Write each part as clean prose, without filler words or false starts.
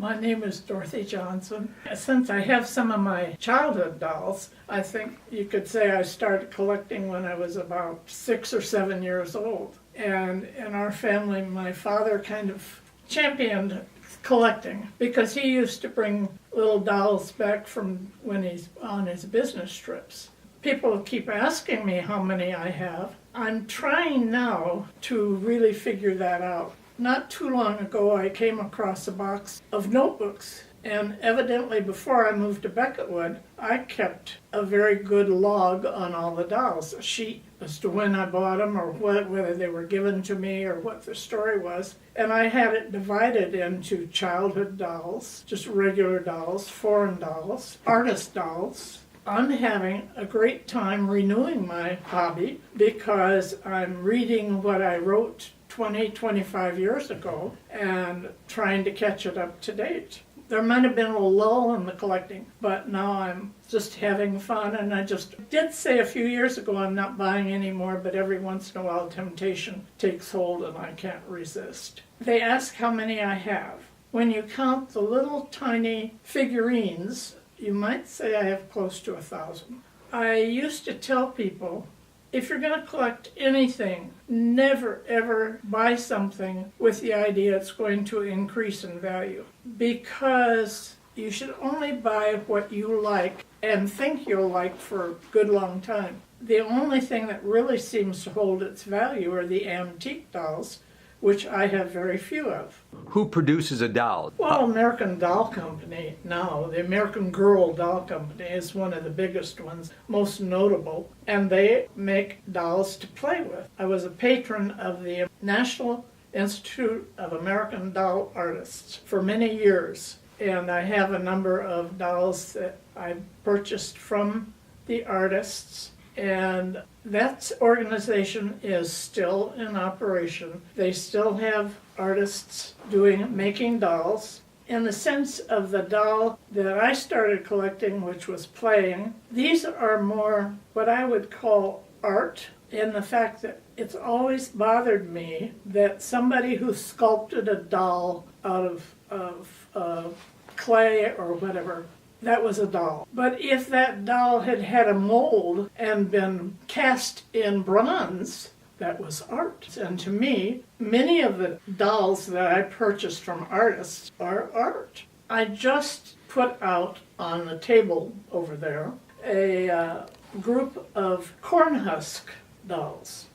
My name is Dorothy Johnson. Since I have some of my childhood dolls, I think you could say I started collecting when I was about 6 or 7 years old. And in our family, my father kind of championed collecting because he used to bring little dolls back from when he's on his business trips. People keep asking me how many I have. I'm trying now to really figure that out. Not too long ago, I came across a box of notebooks, and evidently before I moved to Beckettwood, I kept a very good log on all the dolls, a sheet as to when I bought them or whether they were given to me or what the story was. And I had it divided into childhood dolls, just regular dolls, foreign dolls, artist dolls. I'm having a great time renewing my hobby because I'm reading what I wrote 25 years ago and trying to catch it up to date. There might have been a lull in the collecting, but now I'm just having fun, and I just did say a few years ago I'm not buying anymore, but every once in a while temptation takes hold and I can't resist. They ask how many I have. When you count the little tiny figurines, you might say I have close to 1,000. I used to tell people, if you're going to collect anything, never ever buy something with the idea it's going to increase in value, because you should only buy what you like and think you'll like for a good long time. The only thing that really seems to hold its value are the antique dolls, which I have very few of. Who produces a doll? Well, American Doll Company now, the American Girl Doll Company is one of the biggest ones, most notable, and they make dolls to play with. I was a patron of the National Institute of American Doll Artists for many years, and I have a number of dolls that I purchased from the artists. And that organization is still in operation. They still have artists making dolls. In the sense of the doll that I started collecting, which was playing, these are more what I would call art, in the fact that it's always bothered me that somebody who sculpted a doll out of clay or whatever, that was a doll. But if that doll had had a mold and been cast in bronze, that was art. And to me, many of the dolls that I purchased from artists are art. I just put out on the table over there a group of corn husk dolls.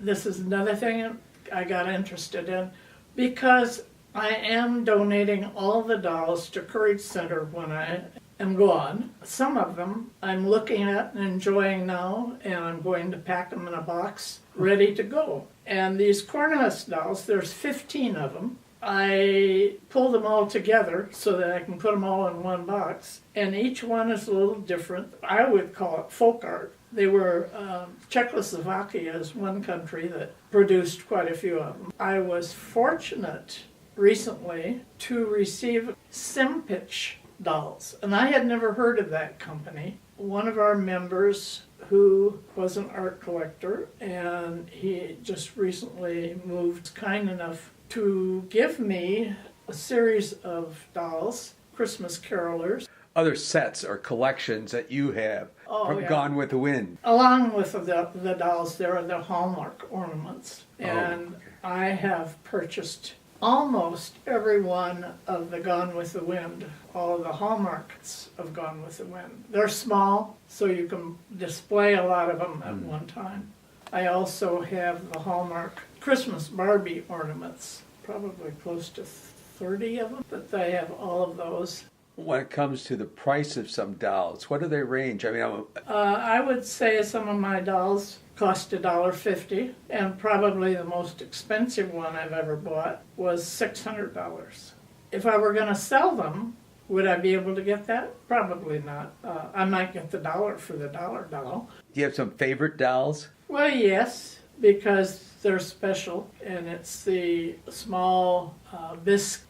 This is another thing I got interested in, because I am donating all the dolls to Courage Center when I am gone. Some of them I'm looking at and enjoying now, and I'm going to pack them in a box ready to go. And these cornhusk dolls, there's 15 of them. I pull them all together so that I can put them all in one box, and each one is a little different. I would call it folk art. They were, Czechoslovakia is one country that produced quite a few of them. I was fortunate recently to receive Simpich dolls, and I had never heard of that company. One of our members who was an art collector, and he just recently moved, kind enough to give me a series of dolls, Christmas carolers. Other sets or collections that you have from Gone with the Wind. Along with the dolls, there are the Hallmark ornaments, and I have purchased almost every one of the Gone with the Wind, all of the hallmarks of Gone with the Wind. They're small, so you can display a lot of them at one time. I also have the Hallmark Christmas Barbie ornaments, probably close to 30 of them, but I have all of those. When it comes to the price of some dolls, what do they range? I mean, I would say some of my dolls cost $1.50, and probably the most expensive one I've ever bought was $600. If I were going to sell them, would I be able to get that? Probably not. I might get the dollar for the dollar doll. Do you have some favorite dolls? Well, yes, because they're special, and it's the small bisque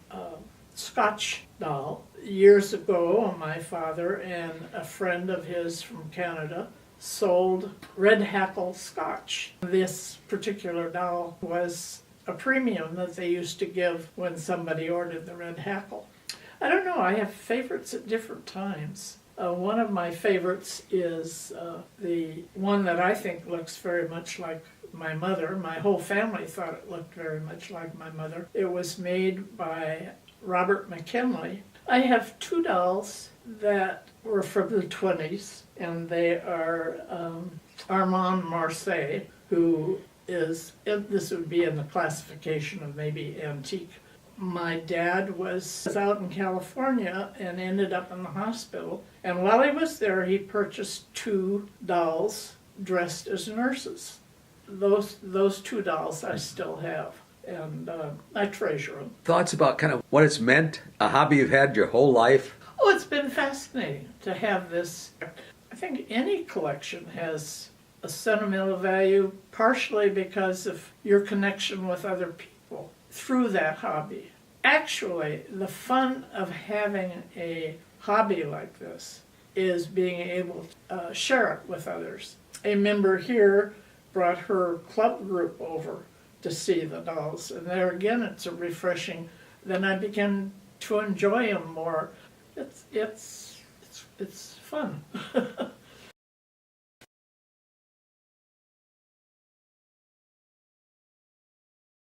Scotch doll. Years ago, my father and a friend of his from Canada sold red hackle Scotch. This particular doll was a premium that they used to give when somebody ordered the red hackle. I don't know. I have favorites at different times. One of my favorites is the one that I think looks very much like my mother. My whole family thought it looked very much like my mother. It was made by Robert McKinley. I have two dolls that were from the 20s, and they are Armand Marseille, who is, this would be in the classification of maybe antique. My dad was out in California and ended up in the hospital, and while he was there he purchased two dolls dressed as nurses. Those two dolls I still have, and I treasure them. Thoughts about kind of what it's meant, a hobby you've had your whole life? Oh, it's been fascinating to have this. I think any collection has a sentimental value, partially because of your connection with other people through that hobby. Actually, the fun of having a hobby like this is being able to share it with others. A member here brought her club group over to see the dolls, and there again it's a refreshing. Then I began to enjoy them more. It's fun.